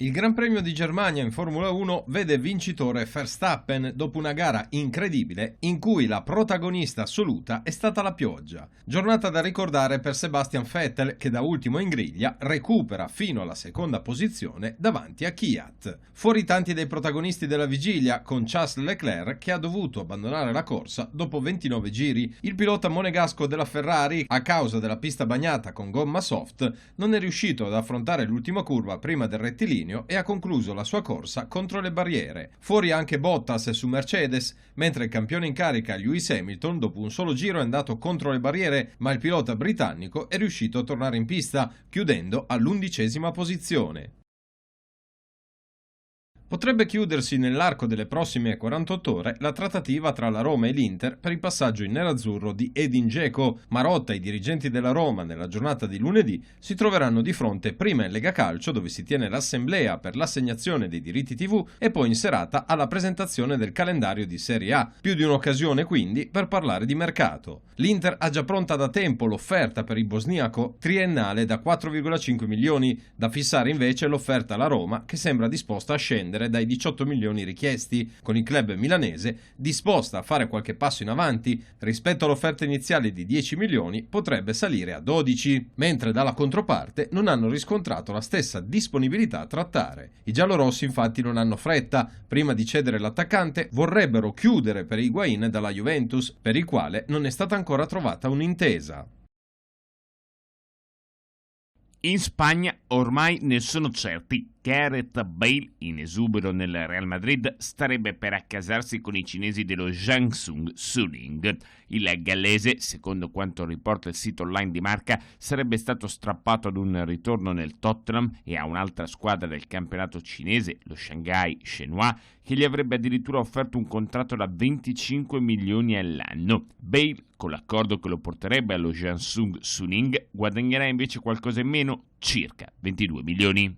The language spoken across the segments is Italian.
Il Gran Premio di Germania in Formula 1 vede vincitore Verstappen dopo una gara incredibile in cui la protagonista assoluta è stata la pioggia. Giornata da ricordare per Sebastian Vettel che da ultimo in griglia recupera fino alla seconda posizione davanti a Kvyat. Fuori tanti dei protagonisti della vigilia con Charles Leclerc che ha dovuto abbandonare la corsa dopo 29 giri. Il pilota monegasco della Ferrari, a causa della pista bagnata con gomma soft, non è riuscito ad affrontare l'ultima curva prima del rettilineo e ha concluso la sua corsa contro le barriere. Fuori anche Bottas su Mercedes, mentre il campione in carica Lewis Hamilton dopo un solo giro è andato contro le barriere, ma il pilota britannico è riuscito a tornare in pista, chiudendo all'11ª posizione. Potrebbe chiudersi nell'arco delle prossime 48 ore la trattativa tra la Roma e l'Inter per il passaggio in nerazzurro di Edin Dzeko. Marotta e i dirigenti della Roma nella giornata di lunedì si troveranno di fronte prima in Lega Calcio, dove si tiene l'assemblea per l'assegnazione dei diritti TV, e poi in serata alla presentazione del calendario di Serie A. Più di un'occasione quindi per parlare di mercato. L'Inter ha già pronta da tempo l'offerta per il bosniaco triennale da 4,5 milioni, da fissare invece l'offerta alla Roma che sembra disposta a scendere dai 18 milioni richiesti, con il club milanese disposta a fare qualche passo in avanti. Rispetto all'offerta iniziale di 10 milioni potrebbe salire a 12, mentre dalla controparte non hanno riscontrato la stessa disponibilità a trattare. I giallorossi infatti non hanno fretta, prima di cedere l'attaccante vorrebbero chiudere per Higuain dalla Juventus, per il quale non è stata ancora trovata un'intesa. In Spagna ormai ne sono certi. Gareth Bale, in esubero nel Real Madrid, starebbe per accasarsi con i cinesi dello Jiangsu Suning. Il gallese, secondo quanto riporta il sito online di Marca, sarebbe stato strappato ad un ritorno nel Tottenham e a un'altra squadra del campionato cinese, lo Shanghai Shenhua, che gli avrebbe addirittura offerto un contratto da 25 milioni all'anno. Bale, con l'accordo che lo porterebbe allo Jiangsu Suning, guadagnerà invece qualcosa in meno, circa 22 milioni.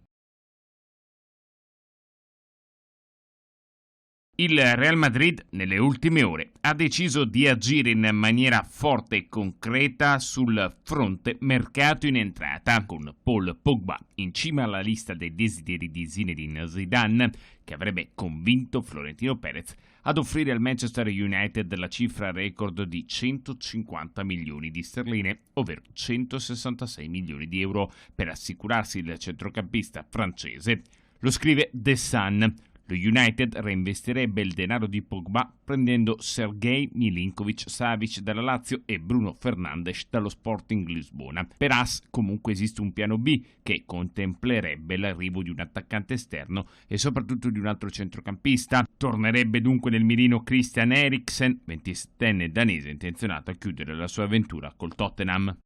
Il Real Madrid, nelle ultime ore, ha deciso di agire in maniera forte e concreta sul fronte mercato in entrata, con Paul Pogba in cima alla lista dei desideri di Zinedine Zidane, che avrebbe convinto Florentino Perez ad offrire al Manchester United la cifra record di 150 milioni di sterline, ovvero 166 milioni di euro, per assicurarsi il centrocampista francese. Lo scrive The Sun. Lo United reinvestirebbe il denaro di Pogba prendendo Sergej Milinkovic-Savic dalla Lazio e Bruno Fernandes dallo Sporting Lisbona. Per AS comunque esiste un piano B che contemplerebbe l'arrivo di un attaccante esterno e soprattutto di un altro centrocampista. Tornerebbe dunque nel mirino Christian Eriksen, 27enne danese intenzionato a chiudere la sua avventura col Tottenham.